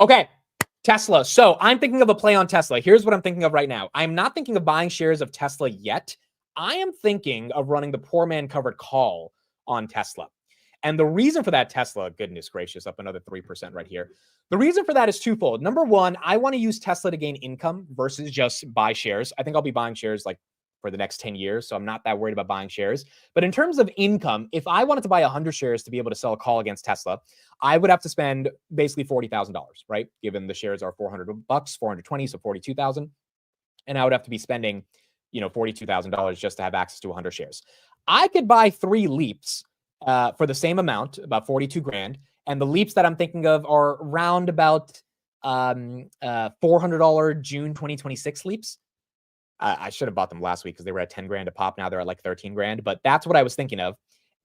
Okay, Tesla. So I'm thinking of a play on Tesla. Here's what I'm thinking of right now. I'm not thinking of buying shares of Tesla yet. I am thinking of running the poor man covered call on Tesla. And the reason for that, Tesla, goodness gracious, up another 3% right here. The reason for that is twofold. Number one, I want to use Tesla to gain income versus just buy shares. I think I'll be buying shares like for the next 10 years. So I'm not that worried about buying shares. But in terms of income, if I wanted to buy 100 shares to be able to sell a call against Tesla, I would have to spend basically $40,000, right? Given the shares are $400, 420, so 42,000. And I would have to be spending, $42,000 just to have access to 100 shares. I could buy 3 leaps for the same amount, about 42 grand. And the leaps that I'm thinking of are around about $400 June 2026 leaps. I should have bought them last week because they were at 10 grand a pop. Now they're at like 13 grand, but that's what I was thinking of.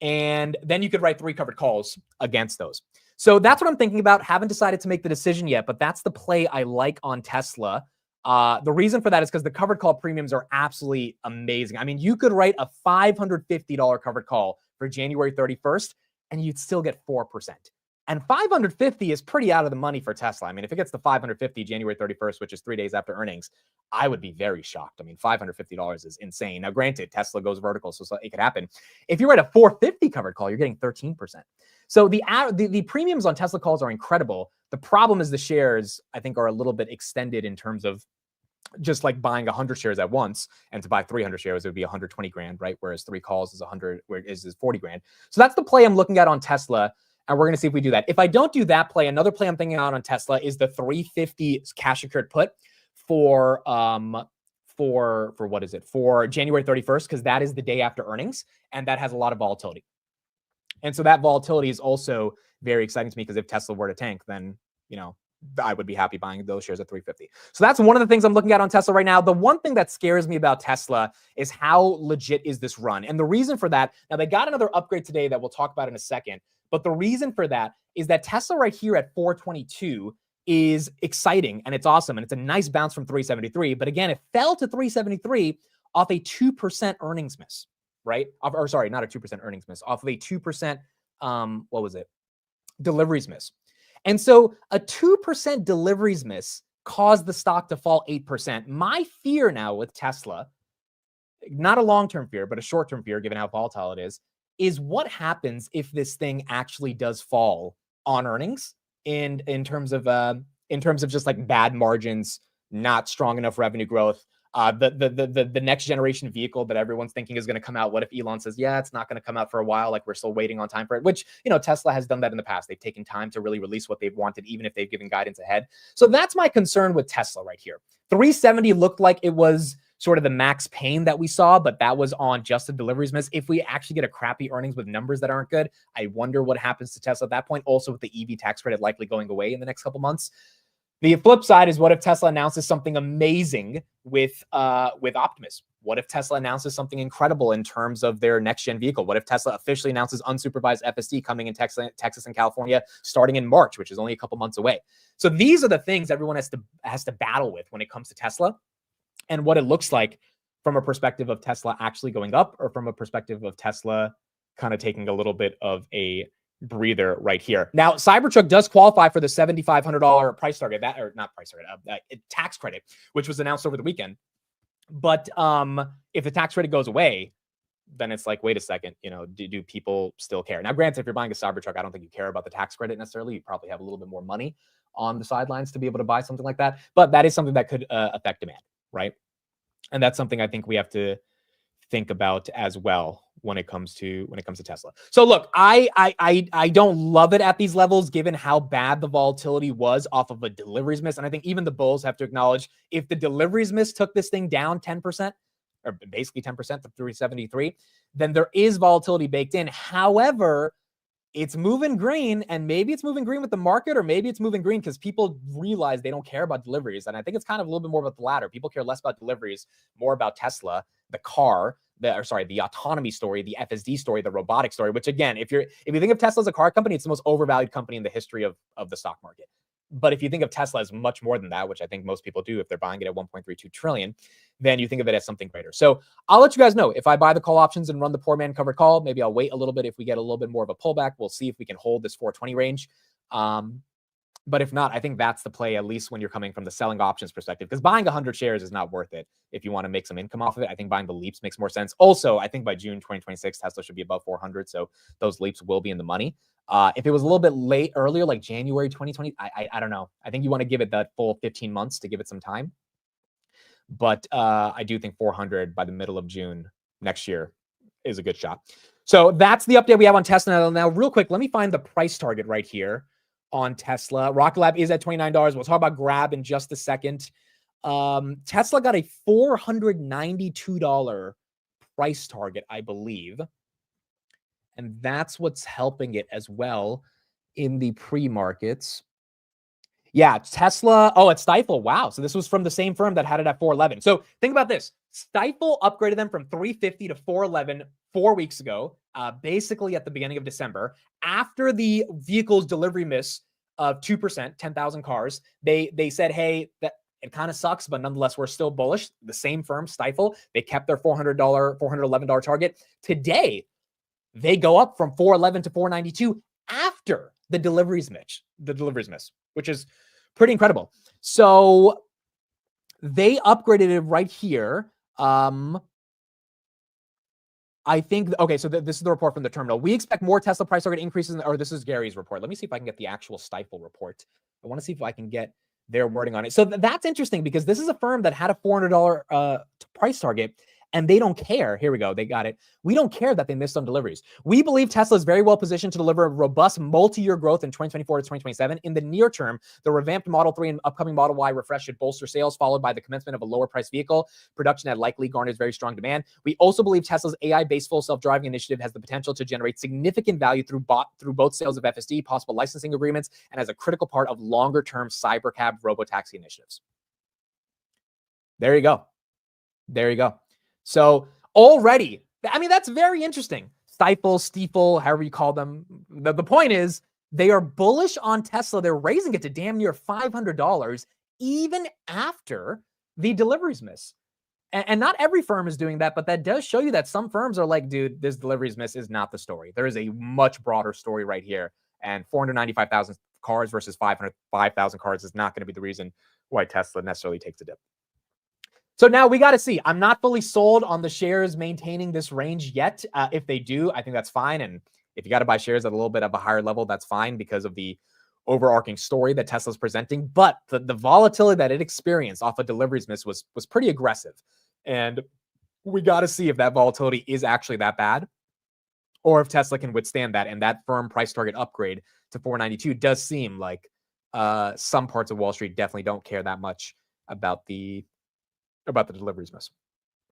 And then you could write 3 covered calls against those. So that's what I'm thinking about. Haven't decided to make the decision yet, but that's the play I like on Tesla. The reason for that is because the covered call premiums are absolutely amazing. I mean, you could write a $550 covered call for January 31st, and you'd still get 4%. And 550 is pretty out of the money for Tesla. I mean, if it gets to 550 January 31st, which is 3 days after earnings, I would be very shocked. I mean, $550 is insane. Now, granted, Tesla goes vertical, so it could happen. If you write a 450 covered call, you're getting 13%. So the premiums on Tesla calls are incredible. The problem is the shares, I think, are a little bit extended in terms of just like buying 100 shares at once, and to buy 300 shares, it would be 120 grand, right? Whereas 3 calls is 100, where is 40 grand. So that's the play I'm looking at on Tesla. And we're going to see if we do that. If I don't do that play, another play I'm thinking out on Tesla is the 350 cash secured put for what is it? For January 31st, because that is the day after earnings, and that has a lot of volatility. And so that volatility is also very exciting to me, because if Tesla were to tank, then, I would be happy buying those shares at 350. So that's one of the things I'm looking at on Tesla right now. The one thing that scares me about Tesla is how legit is this run? And the reason for that, now they got another upgrade today that we'll talk about in a second. But the reason for that is that Tesla right here at 422 is exciting and it's awesome. And it's a nice bounce from 373. But again, it fell to 373 off a 2% earnings miss, right? Or sorry, not a 2% earnings miss, off of a 2%, deliveries miss. And so a 2% deliveries miss caused the stock to fall 8%. My fear now with Tesla, not a long-term fear, but a short-term fear, given how volatile it is what happens if this thing actually does fall on earnings in terms of just like bad margins, not strong enough revenue growth. The next generation vehicle that everyone's thinking is going to come out. What if Elon says, yeah, it's not going to come out for a while, like we're still waiting on time for it, which, Tesla has done that in the past. They've taken time to really release what they've wanted, even if they've given guidance ahead. So that's my concern with Tesla right here. 370 looked like it was sort of the max pain that we saw, but that was on just the deliveries miss. If we actually get a crappy earnings with numbers that aren't good, I wonder what happens to Tesla at that point. Also, with the EV tax credit likely going away in the next couple months. The flip side is, what if Tesla announces something amazing with Optimus? What if Tesla announces something incredible in terms of their next gen vehicle? What if Tesla officially announces unsupervised FSD coming in Texas and California starting in March, which is only a couple months away? So these are the things everyone has to battle with when it comes to Tesla, and what it looks like from a perspective of Tesla actually going up, or from a perspective of Tesla kind of taking a little bit of a breather right here. Now, Cybertruck does qualify for the $7,500 price target, tax credit, which was announced over the weekend. But if the tax credit goes away, then it's like, wait a second, do people still care? Now, granted, if you're buying a Cybertruck, I don't think you care about the tax credit necessarily. You probably have a little bit more money on the sidelines to be able to buy something like that. But that is something that could affect demand, right? And that's something I think we have to think about as well when it comes to Tesla. So look, I don't love it at these levels, given how bad the volatility was off of a deliveries miss. And I think even the bulls have to acknowledge, if the deliveries miss took this thing down 10%, or basically 10% to 373, then there is volatility baked in. However, it's moving green, and maybe it's moving green with the market, or maybe it's moving green because people realize they don't care about deliveries. And I think it's kind of a little bit more about the latter. People care less about deliveries, more about Tesla, the car, the autonomy story, the FSD story, the robotic story, which again, if you think of Tesla as a car company, it's the most overvalued company in the history of the stock market. But if you think of Tesla as much more than that, which I think most people do if they're buying it at 1.32 trillion, then you think of it as something greater. So I'll let you guys know if I buy the call options and run the poor man covered call. Maybe I'll wait a little bit. If we get a little bit more of a pullback, we'll see if we can hold this 420 range. But if not, I think that's the play, at least when you're coming from the selling options perspective, because buying 100 shares is not worth it. If you want to make some income off of it, I think buying the leaps makes more sense. Also, I think by June 2026, Tesla should be above 400. So those leaps will be in the money. If it was a little bit earlier, like January 2020, I don't know. I think you want to give it that full 15 months to give it some time. But I do think 400 by the middle of June next year is a good shot. So that's the update we have on Tesla. Now, real quick, let me find the price target right here on Tesla. Rocket Lab is at $29. We'll talk about Grab in just a second. Tesla got a $492 price target, I believe. And that's what's helping it as well in the pre-markets. Yeah, Tesla. Oh, it's Stifel. Wow. So this was from the same firm that had it at 411. So think about this. Stifel upgraded them from 350 to 411 4 weeks ago, basically at the beginning of December. After the vehicle's delivery miss of 2%, 10,000 cars, they said, hey, that it kind of sucks, but nonetheless, we're still bullish. The same firm, Stifel, they kept their $411 target. Today, they go up from 411 to 492 after the deliveries miss, which is pretty incredible. So they upgraded it right here. I think, okay, so this is the report from the terminal. We expect more Tesla price target increases, or this is Gary's report. Let me see if I can get the actual Stifel report. I want to see if I can get their wording on it. So that's interesting because this is a firm that had a $400 price target, and they don't care. Here we go. They got it. We don't care that they missed on deliveries. We believe Tesla is very well positioned to deliver robust multi-year growth in 2024 to 2027. In the near term, the revamped Model 3 and upcoming Model Y refresh should bolster sales, followed by the commencement of a lower price vehicle. Production that likely garners very strong demand. We also believe Tesla's AI-based full self-driving initiative has the potential to generate significant value through both sales of FSD, possible licensing agreements, and as a critical part of longer-term cybercab robotaxi initiatives. There you go. There you go. So already, I mean, that's very interesting. Stiefel, however you call them. The point is they are bullish on Tesla. They're raising it to damn near $500 even after the deliveries miss. And not every firm is doing that, but that does show you that some firms are like, dude, this deliveries miss is not the story. There is a much broader story right here. And 495,000 cars versus 505,000 cars is not going to be the reason why Tesla necessarily takes a dip. So now we got to see. I'm not fully sold on the shares maintaining this range yet. If they do, I think that's fine. And if you got to buy shares at a little bit of a higher level, that's fine because of the overarching story that Tesla's presenting. But the volatility that it experienced off of deliveries miss was pretty aggressive. And we got to see if that volatility is actually that bad or if Tesla can withstand that. And that firm price target upgrade to 492 does seem like some parts of Wall Street definitely don't care that much about the deliveries miss.